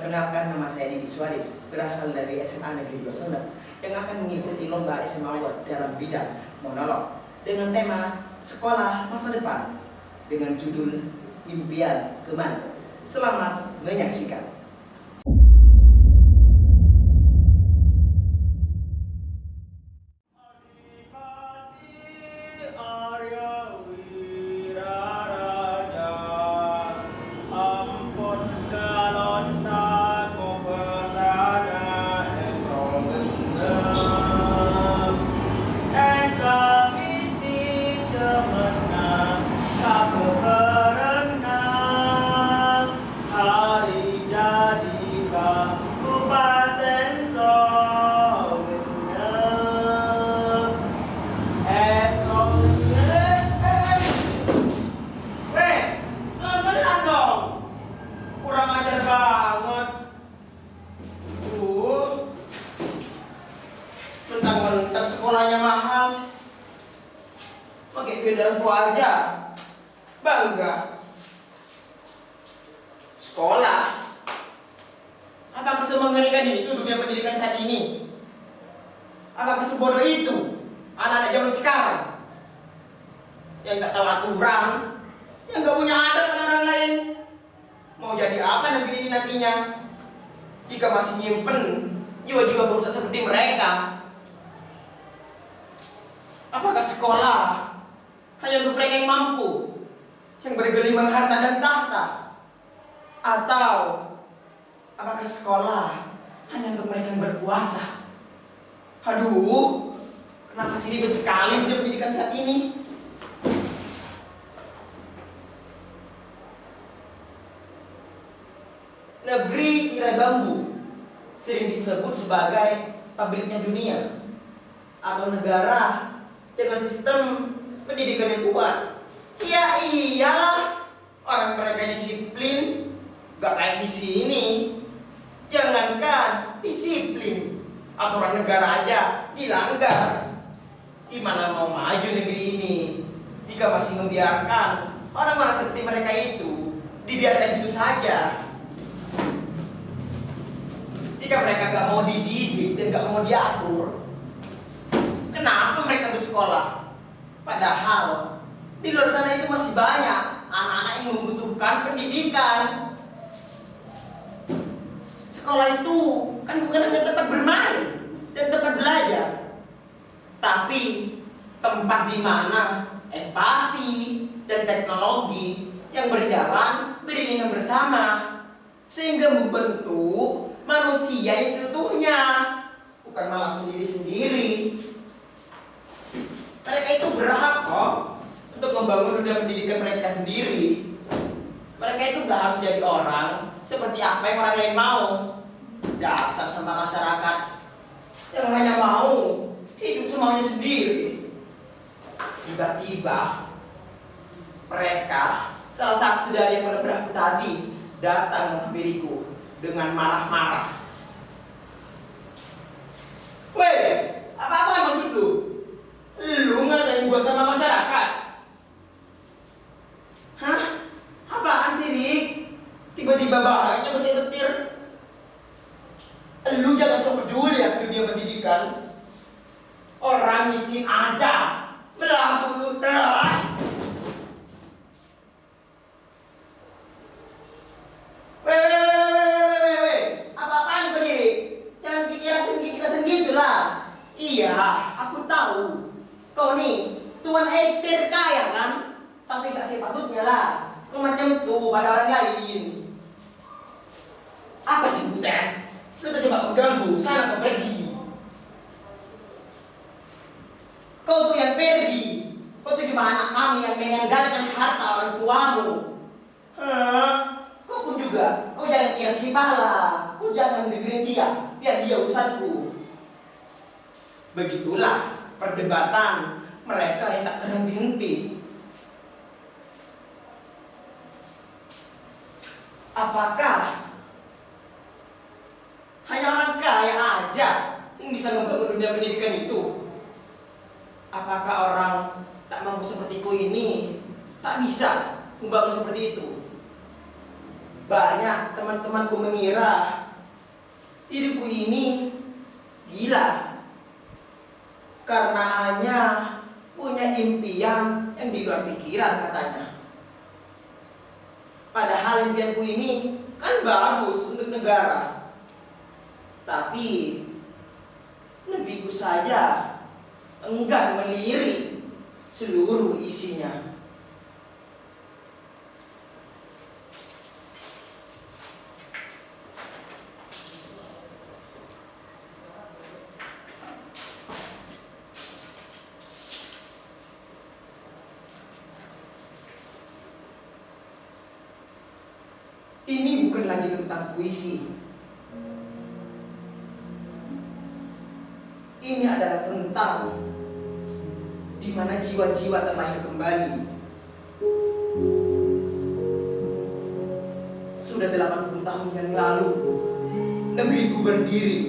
Perkenalkan, nama saya Didi Suaris, berasal dari SMA Negeri 2 Sumeneb, yang akan mengikuti lomba SMA Award dalam bidang monolog dengan tema Sekolah Masa Depan dengan judul Impian Kemana. Selamat menyaksikan. Mentang-mentang sekolahnya mahal, pakai duit orang tua aja, bangga. Sekolah? Apakah semengerikan itu dunia pendidikan saat ini? Apakah sebodoh itu anak-anak zaman sekarang yang tak tahu aturan, yang gak punya adab pada orang lain? Mau jadi apa negeri ini nantinya jika masih nyimpen jiwa-jiwa berusaha seperti mereka? Apakah sekolah hanya untuk mereka yang mampu, yang bergelimang harta dan tahta? Atau apakah sekolah hanya untuk mereka yang berkuasa? Aduh, kenapa sih ribet sekali dunia pendidikan saat ini? Negeri tirai bambu sering disebut sebagai pabriknya dunia, atau negara dengan sistem pendidikan yang kuat. Ya iyalah, orang mereka disiplin, gak kayak di sini. Jangankan disiplin, aturan negara aja dilanggar. Gimana mau maju negeri ini jika masih membiarkan orang-orang seperti mereka itu dibiarkan gitu saja? Jika mereka gak mau dididik dan gak mau diatur, kenapa mereka bersekolah? Padahal di luar sana itu masih banyak anak-anak yang membutuhkan pendidikan. Sekolah itu kan bukan hanya tempat bermain dan tempat belajar, tapi tempat di mana empati dan teknologi yang berjalan beriringan bersama, sehingga membentuk manusia yang seutuhnya, bukan malah sendiri-sendiri. Mereka itu berhak kok untuk membangun dunia pendidikan mereka sendiri. Mereka itu gak harus jadi orang seperti apa yang orang lain mau. Dasar sampah masyarakat yang hanya mau hidup semaunya sendiri. Tiba-tiba mereka, salah satu dari yang menabrakku tadi, datang menghampiriku dengan marah-marah. Weh, apa-apa maksud lu? Lu ngatain gua sama masyarakat? Hah? Apaan sih, Rik? Tiba-tiba bahaya betir-betir. Lu jangan sok peduli ya dunia pendidikan. Orang miskin aja berlaku lu. Weh. Apa-apaan kau ini? Jangan kikirasin gitu lah. Iya, aku tahu. Kau nih, tuan elit terkaya kan? Tapi gak sepatutnya lah kau macam tuh pada orang lain. Apa sih butet? Lu tadi gak mau ganggu, sana kau pergi. Kau tuh yang pergi. Kau tuh cuma anak mami yang mengandalkan harta orang tuamu. Hah? Kau pun juga, kau jangan kias kepala. Kau jangan dengerin dia, biar dia urusanku. Begitulah perdebatan mereka yang tak terhenti-henti. Apakah hanya orang kaya aja yang bisa membangun dunia pendidikan itu? Apakah orang tak mampu sepertiku ini tak bisa membangun seperti itu? Banyak teman-temanku mengira diriku ini gila karena hanya punya impian yang di luar pikiran katanya. Padahal impianku ini kan bagus untuk negara. Tapi negeriku saja enggan melirik seluruh isinya. Ini bukan lagi tentang puisi. Ini adalah tentang di mana jiwa-jiwa terlahir kembali. Sudah 80 tahun yang lalu negeriku berdiri.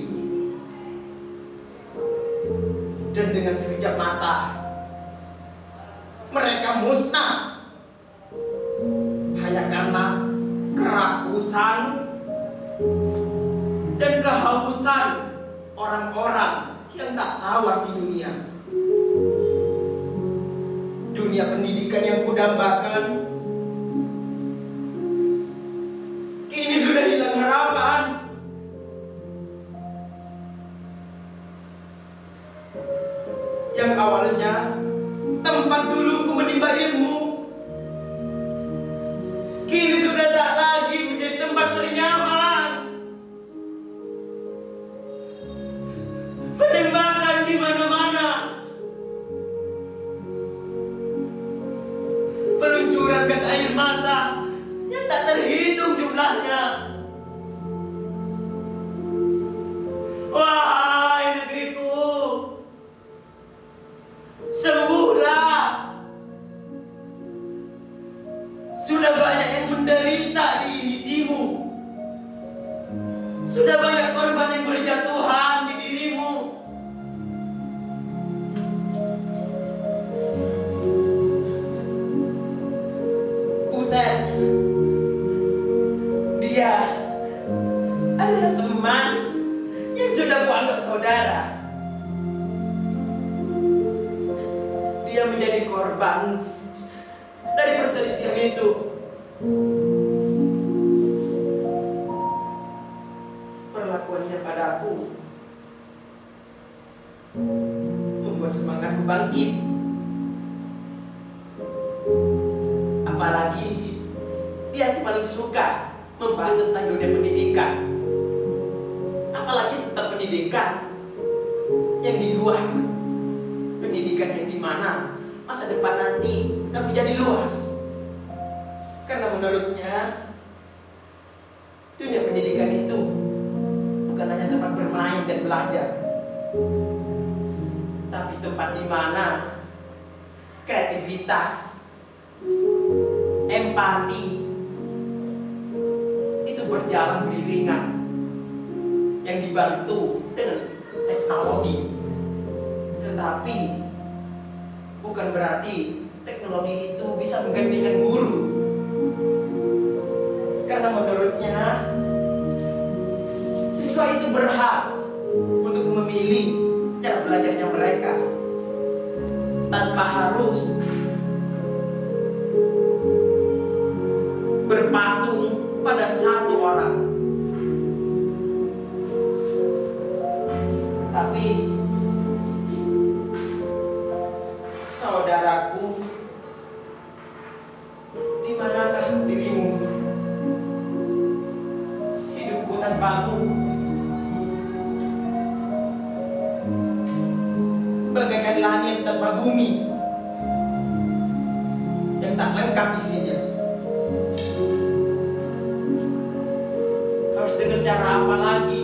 Dan dengan sekejap mata mereka musnah hanya karena kerakusan dan kehausan orang-orang yang tak tahu arti dunia. Dunia pendidikan yang kudambakan kini sudah hilang harapan. Yang awalnya tempat duluku menimba ilmu, kini sudah tak lagi menjadi tempat ternyaman. Penembakan di mana-mana, peluncuran gas air mata yang tak terhitung jumlahnya. Wahai negeriku, sembuhlah. Sudah banyak yang menderita di isimu. Sudah banyak korban yang berjatuhan di dirimu. Butet, dia adalah teman yang sudah kuanggap saudara. Dia menjadi korban dari perselisihan itu. Perlakuannya padaku membuat semangatku bangkit. Apalagi dia paling suka membahas tentang dunia pendidikan. Apalagi tentang pendidikan yang di luar, pendidikan yang di mana masa depan nanti akan menjadi luas. Karena menurutnya dunia pendidikan itu bukan hanya tempat bermain dan belajar, tapi tempat di mana kreativitas, empati itu berjalan beriringan, yang dibantu dengan teknologi. Tetapi bukan berarti teknologi itu bisa menggantikan guru. Karena menurutnya siswa itu berhak untuk memilih cara belajarnya mereka tanpa harus berpatung pada satu orang. Tapi saudaraku, di manakah dirimu? Hidupku tanpamu bagaikan langit tanpa bumi yang tak lengkap isinya. Harus dengan cara apa lagi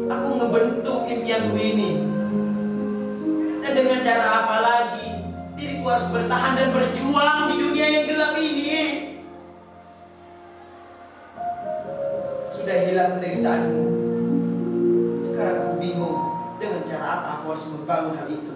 aku ngebentuk impianku ini? Dan dengan cara apa lagi diriku harus bertahan dan berjuang di dunia yang gelap ini? Sudah hilang penderitaanmu. Sekarang aku bingung dengan cara apa aku harus membangun hal itu.